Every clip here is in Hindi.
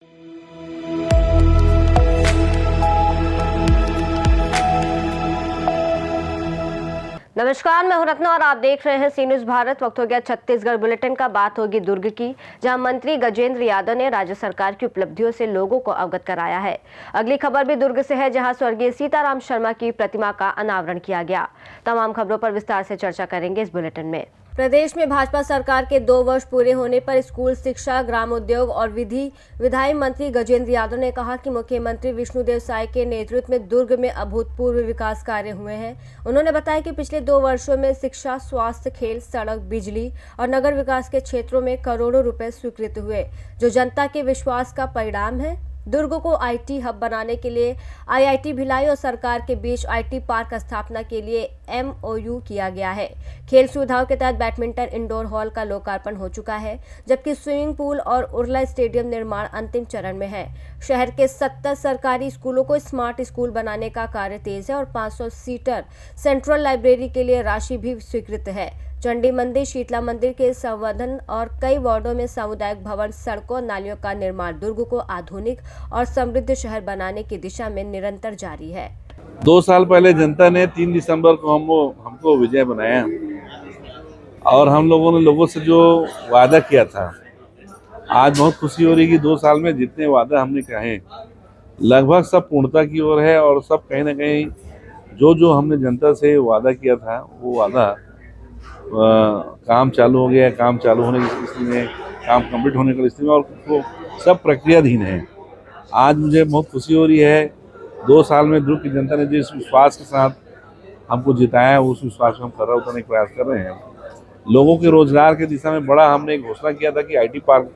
नमस्कार, मैं हूं रत्ना और आप देख रहे हैं सी न्यूज भारत। वक्त हो गया छत्तीसगढ़ बुलेटिन का। बात होगी दुर्ग की, जहां मंत्री गजेंद्र यादव ने राज्य सरकार की उपलब्धियों से लोगों को अवगत कराया है। अगली खबर भी दुर्ग से है, जहां स्वर्गीय सीताराम शर्मा की प्रतिमा का अनावरण किया गया। तमाम खबरों पर विस्तार से चर्चा करेंगे इस बुलेटिन में। प्रदेश में भाजपा सरकार के 2 वर्ष पूरे होने पर स्कूल शिक्षा, ग्रामोद्योग और विधायी मंत्री गजेंद्र यादव ने कहा कि मुख्यमंत्री विष्णुदेव साय के नेतृत्व में दुर्ग में अभूतपूर्व विकास कार्य हुए हैं। उन्होंने बताया कि पिछले 2 वर्षों में शिक्षा, स्वास्थ्य, खेल, सड़क, बिजली और नगर विकास के क्षेत्रों में करोड़ों रुपए स्वीकृत हुए, जो जनता के विश्वास का परिणाम है। दुर्ग को आईटी हब बनाने के लिए आईआईटी भिलाई और सरकार के बीच आईटी पार्क स्थापना के लिए एमओयू किया गया है। खेल सुविधाओं के तहत बैडमिंटन इंडोर हॉल का लोकार्पण हो चुका है, जबकि स्विमिंग पूल और उर्ला स्टेडियम निर्माण अंतिम चरण में है। शहर के 70 सरकारी स्कूलों को स्मार्ट स्कूल बनाने का कार्य तेज है और 500 सीटर सेंट्रल लाइब्रेरी के लिए राशि भी स्वीकृत है। चंडी मंदिर, शीतला मंदिर के संवर्धन और कई वार्डों में सामुदायिक भवन, सड़कों और नालियों का निर्माण दुर्ग को आधुनिक और समृद्ध शहर बनाने की दिशा में निरंतर जारी है। 2 साल पहले जनता ने 3 दिसंबर को हमको विजय बनाया और हम लोगों ने लोगों से जो वादा किया था, आज बहुत खुशी हो रही कि 2 साल में जितने वादा हमने कहे लगभग सब पूर्णता की ओर है और सब कहीं ना कहीं जो हमने जनता से वादा किया था वो वादा काम चालू हो गया। काम चालू होने की स्थिति में, काम कंप्लीट होने की स्थिति में और वो सब प्रक्रियाधीन है। आज मुझे बहुत खुशी हो रही है, 2 साल में दुर्ग की जनता ने जिस विश्वास के साथ हमको जिताया, उस विश्वास को हम खरा उतरने का प्रयास कर रहे हैं। लोगों के रोजगार की दिशा में बड़ा हमने एक घोषणा किया था कि आईटी पार्क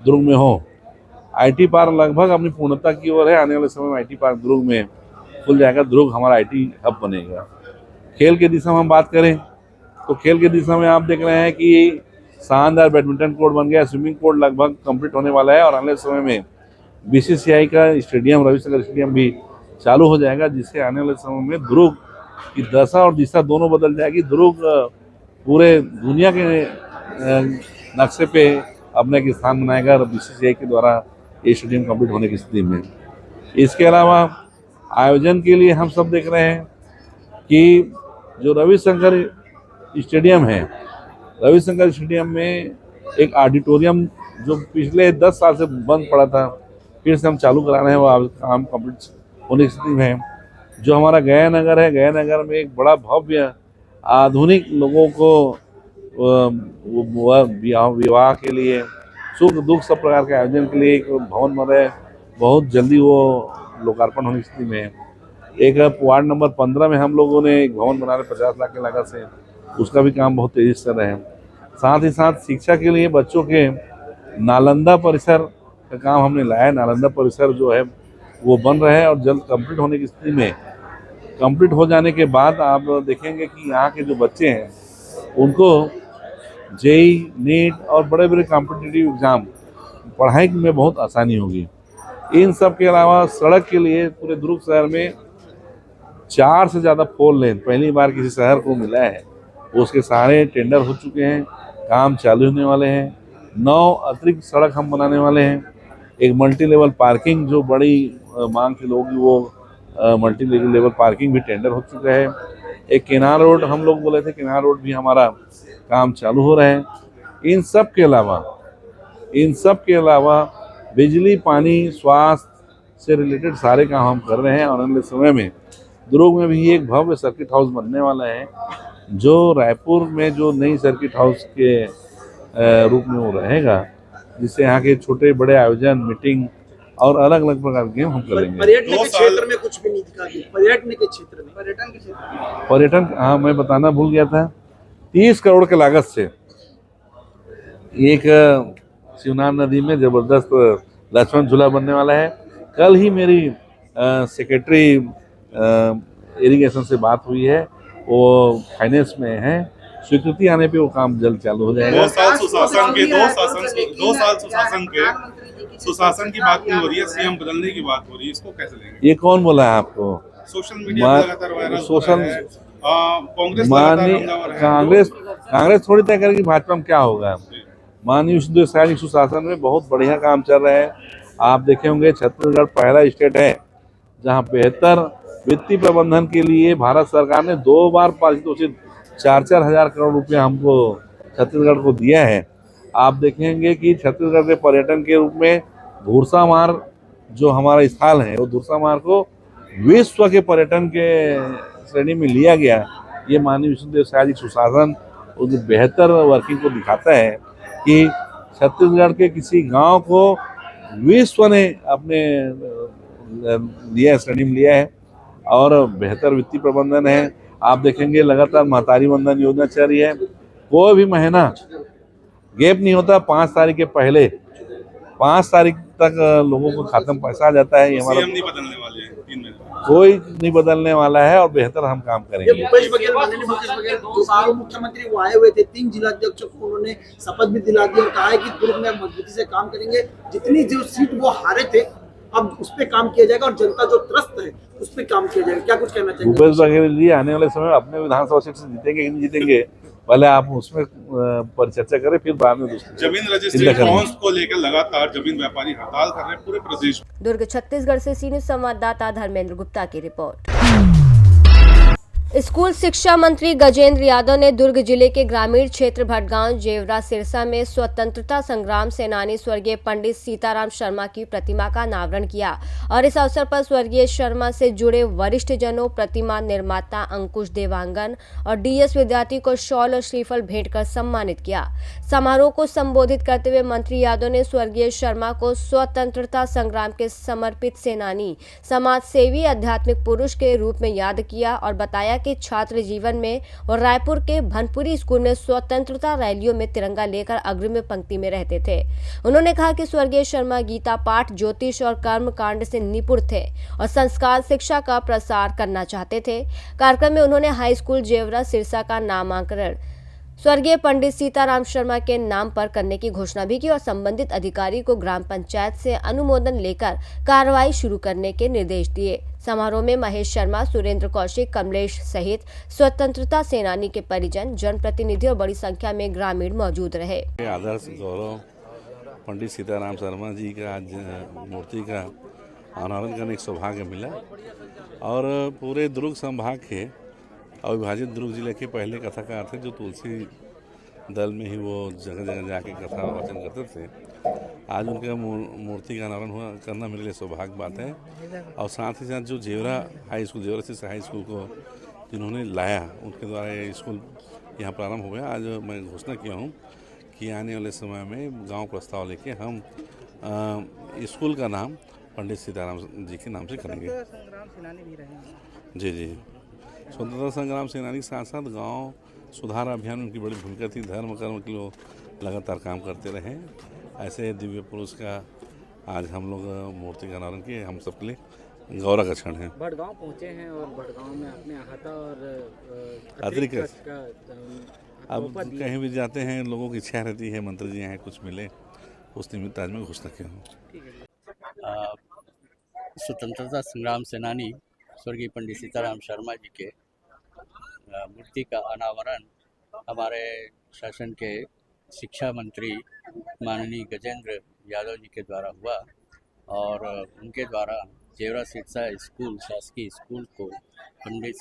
दुर्ग में हो। आईटी पार्क लगभग अपनी पूर्णता की ओर है। आने वाले समय में आईटी पार्क दुर्ग में खुल जाएगा। दुर्ग हमारा आईटी हब बनेगा। खेल की दिशा में हम बात करें तो खेल की दिशा में आप देख रहे हैं कि शानदार बैडमिंटन कोर्ट बन गया, स्विमिंग कोर्ट लगभग कंप्लीट होने वाला है और आने वाले समय में बीसीसीआई का स्टेडियम, रविशंकर स्टेडियम भी चालू हो जाएगा, जिससे आने वाले समय में दुर्ग की दशा और दिशा दोनों बदल जाएगी। दुर्ग पूरे दुनिया के नक्शे पे अपने एक स्थान बनाएगा बीसीसीआई के द्वारा ये स्टेडियम कंप्लीट होने की स्थिति में। इसके अलावा आयोजन के लिए हम सब देख रहे हैं कि जो रविशंकर स्टेडियम है, रविशंकर स्टेडियम में एक ऑडिटोरियम जो पिछले 10 साल से बंद पड़ा था, फिर से हम चालू करा रहे हैं। वो काम कंप्लीट होने की स्थिति में है। जो हमारा गया नगर है, गया नगर में एक बड़ा भव्य आधुनिक लोगों को विवाह के लिए, सुख दुख सब प्रकार के आयोजन के लिए एक भवन बन रहा है। बहुत जल्दी वो लोकार्पण होने की स्थिति में है। एक वार्ड नंबर 15 में हम लोगों ने एक भवन बना रहे 50 लाख की लागत से, उसका भी काम बहुत तेजी से कर रहे हैं। साथ ही साथ शिक्षा के लिए बच्चों के नालंदा परिसर का काम हमने लाया है। नालंदा परिसर जो है वो बन रहा है और जल्द कंप्लीट होने की स्थिति में। कंप्लीट हो जाने के बाद आप देखेंगे कि यहाँ के जो बच्चे हैं उनको जेई, नीट और बड़े बड़े कॉम्पिटिटिव एग्ज़ाम पढ़ाई में बहुत आसानी होगी। इन सब के अलावा सड़क के लिए पूरे दुर्ग शहर में 4 से ज़्यादा 4 लेन पहली बार किसी शहर को मिला है। उसके सारे टेंडर हो चुके हैं, काम चालू होने वाले हैं। 9 अतिरिक्त सड़क हम बनाने वाले हैं। एक मल्टी लेवल पार्किंग जो बड़ी मांग की लोग, वो मल्टी लेवल पार्किंग भी टेंडर हो चुका है। एक केनार रोड हम लोग बोले थे, केनार रोड भी हमारा काम चालू हो रहा है। इन सब के अलावा बिजली, पानी, स्वास्थ्य से रिलेटेड सारे काम हम कर रहे हैं। और अगले समय में दुर्ग में भी एक भव्य सर्किट हाउस बनने वाला है, जो रायपुर में जो नई सर्किट हाउस के रूप में वो रहेगा, जिससे यहाँ के छोटे बड़े आयोजन, मीटिंग और अलग अलग प्रकार के हम करेंगे। पर्यटन के क्षेत्र में कुछ भी नहीं दिखा। पर्यटन के क्षेत्र में पर्यटन, हाँ मैं बताना भूल गया था, 30 करोड़ के लागत से एक शिवनाथ नदी में जबरदस्त लक्ष्मण झूला बनने वाला है। कल ही मेरी सेक्रेटरी इरिगेशन से बात हुई है, वो फाइनेंस में है। स्वीकृति आने पे वो काम जल्द चालू हो जाएगा। 2 साल सुशासन के सुशासन की बात नहीं हो रही है, सीएम बदलने की बात हो रही है, इसको कैसे लेंगे? ये कौन बोला है आपको? सोशल मीडिया पर लगातार वायरल हो रहा है। कांग्रेस थोड़ी तय करेगी भाजपा में क्या होगा। माननीय विष्णुदेव साय सुशासन में बहुत बढ़िया काम चल रहा है। आप देखे होंगे छत्तीसगढ़ पहला स्टेट है जहां बेहतर वित्तीय प्रबंधन के लिए भारत सरकार ने 2 बार पारितोषिक 4-4 हजार करोड़ रुपया हमको छत्तीसगढ़ को दिया है। आप देखेंगे कि छत्तीसगढ़ के पर्यटन के रूप में धूरसामार जो हमारा स्थल है वो धूरसामार को विश्व के पर्यटन के श्रेणी में लिया गया। ये माननीय विष्णुदेव साय जी सुशासन और बेहतर वर्किंग को दिखाता है कि छत्तीसगढ़ के किसी गांव को विश्व ने अपने लिया श्रेणी में लिया है और बेहतर वित्तीय प्रबंधन है। आप देखेंगे लगातार महतारी वंदन योजना चल रही है, कोई भी महीना गैप नहीं होता। 5 तारीख के पहले 5 तारीख तक लोगों को खाते में पैसा आ जाता है। ये हमारा सीएम नहीं बदलने वाले हैं 3 महीने में। कोई नहीं बदलने वाला है और बेहतर हम काम ये करेंगे। भूपेश बघेल माननीय भूपेश बघेल 2 साल मुख्यमंत्री वो आए हुए थे, 3 जिलाध्यक्षों को उन्होंने शपथ भी दिला दी और कहा है कि दुर्ग में मजबूती से काम करेंगे। जितनी जो सीट वो हारे थे अब उस पर काम किया जाएगा और जनता जो त्रस्त है उस पर काम किया जाएगा। क्या कुछ कहना चाहिए? भूपेश बघेल जी आने वाले समय अपने विधानसभा सीट से जीतेंगे कि नहीं जीतेंगे पहले आप उसमें पर चर्चा करें, फिर बाद में जमीन रजिस्ट्री रिस्पॉन्स को लेकर लगातार जमीन व्यापारी हड़ताल कर रहे हैं पूरे प्रदेश में। दुर्ग छत्तीसगढ़ से सी न्यूज संवाददाता धर्मेंद्र गुप्ता की रिपोर्ट। स्कूल शिक्षा मंत्री गजेंद्र यादव ने दुर्ग जिले के ग्रामीण क्षेत्र भटगांव जेवरा सिरसा में स्वतंत्रता संग्राम सेनानी स्वर्गीय पंडित सीताराम शर्मा की प्रतिमा का अनावरण किया और इस अवसर पर स्वर्गीय शर्मा से जुड़े वरिष्ठ जनों, प्रतिमा निर्माता अंकुश देवांगन और डीएस विद्यार्थी को शॉल और श्रीफल भेंट कर सम्मानित किया। समारोह को संबोधित करते हुए मंत्री यादव ने स्वर्गीय शर्मा को स्वतंत्रता संग्राम के समर्पित सेनानी, समाज सेवी, आध्यात्मिक पुरुष के रूप में याद किया और बताया कि छात्र जीवन में और रायपुर के भनपुरी स्कूल में स्वतंत्रता रैलियों में तिरंगा लेकर अग्रिम पंक्ति में रहते थे। उन्होंने कहा कि स्वर्गीय शर्मा गीता पाठ, ज्योतिष और कर्म कांड से निपुण थे और संस्कार शिक्षा का प्रसार करना चाहते थे। कार्यक्रम में उन्होंने हाई स्कूल जेवरा सिरसा का नामांकन स्वर्गीय पंडित सीताराम शर्मा के नाम पर करने की घोषणा भी की और संबंधित अधिकारी को ग्राम पंचायत से अनुमोदन लेकर कार्रवाई शुरू करने के निर्देश दिए। समारोह में महेश शर्मा, सुरेंद्र कौशिक, कमलेश सहित स्वतंत्रता सेनानी के परिजन, जनप्रतिनिधि और बड़ी संख्या में ग्रामीण मौजूद रहे। आदर्श गौरव पंडित सीताराम शर्मा जी का आज मूर्ति का अनावरण करने का सौभाग्य मिला और पूरे दुर्ग संभाग के अविभाजित दुर्ग जिले के पहले कथाकार थे जो तुलसी दल में ही वो जगह जगह जाके कथा वाचन करते थे। आज उनके मूर्ति का अनावरण करना मेरे लिए सौभाग्य बात है और साथ ही साथ जो जेवरा हाई स्कूल, जेवरा से हाई स्कूल को जिन्होंने लाया उनके द्वारा ये स्कूल यहाँ प्रारंभ हो गया। आज मैं घोषणा किया हूँ कि आने वाले समय में गांव प्रस्ताव लेके हम स्कूल का नाम पंडित सीताराम जी के नाम से करेंगे। संग्राम सेनानी भी रहे। जी स्वतंत्रता संग्राम सेनानी के साथ साथ गांव सुधार अभियान में उनकी बड़ी भूमिका थी। धर्म कर्म के लोग लगातार काम करते रहे। ऐसे दिव्य पुरुष का आज हम लोग मूर्ति का अनावरण किए, हम सबके लिए गौरव का क्षण है। भटगांव पहुंचे हैं और भटगांव में अपने आहता और अतिरिक्त अब कहीं भी जाते हैं लोगों की इच्छा रहती है मंत्री जी यहाँ कुछ मिले, उस निमित्त आज मैं घोषणा किया हूँ। स्वतंत्रता संग्राम सेनानी स्वर्गीय पंडित सीताराम शर्मा जी के मूर्ति का अनावरण हमारे शासन के शिक्षा मंत्री माननीय गजेंद्र यादव जी के द्वारा हुआ और उनके द्वारा जेवरा सिरसा स्कूल, शासकीय स्कूल को पंडित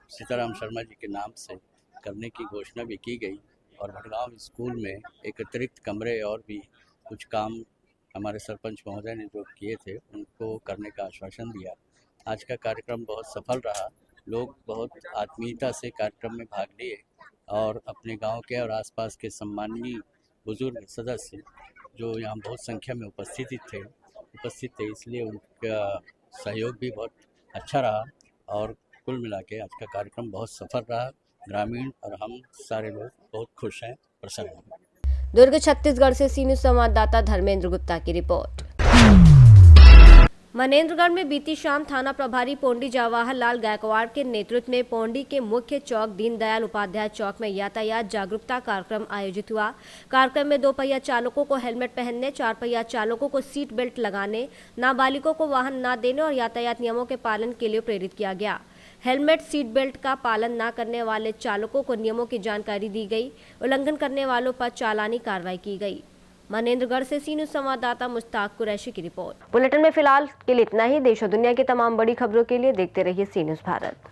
सीताराम शर्मा जी के नाम से करने की घोषणा भी की गई और भटगांव स्कूल में एक अतिरिक्त कमरे और भी कुछ काम हमारे सरपंच महोदय ने जो किए थे उनको करने का आश्वासन दिया। आज का कार्यक्रम बहुत सफल रहा। लोग बहुत आत्मीयता से कार्यक्रम में भाग लिए और अपने गांव के और आसपास के सम्माननीय बुजुर्ग सदस्य जो यहाँ बहुत संख्या में उपस्थित थे, इसलिए उनका सहयोग भी बहुत अच्छा रहा और कुल मिला के आज का कार्यक्रम बहुत सफल रहा। ग्रामीण और हम सारे लोग बहुत खुश हैं, प्रसन्न हैं। दुर्ग छत्तीसगढ़ से सी न्यूज संवाददाता धर्मेंद्र गुप्ता की रिपोर्ट। मनेन्द्रगढ़ में बीती शाम थाना प्रभारी पोंडी जवाहरलाल गायकवाड़ के नेतृत्व में पोंडी के मुख्य चौक दीनदयाल उपाध्याय चौक में यातायात जागरूकता कार्यक्रम आयोजित हुआ। कार्यक्रम में 2 पहिया चालकों को हेलमेट पहनने, 4 पहिया चालकों को सीट बेल्ट लगाने, नाबालिगों को वाहन न देने और यातायात नियमों के पालन के लिए प्रेरित किया गया। हेलमेट, सीट बेल्ट का पालन न करने वाले चालकों को नियमों की जानकारी दी गई। उल्लंघन करने वालों पर चालानी कार्रवाई की गई। मनेंद्रगढ़ से सी न्यूज़ संवाददाता मुश्ताक कुरैशी की रिपोर्ट। बुलेटिन में फिलहाल के लिए इतना ही। देश और दुनिया की तमाम बड़ी खबरों के लिए देखते रहिए सी न्यूज़ भारत।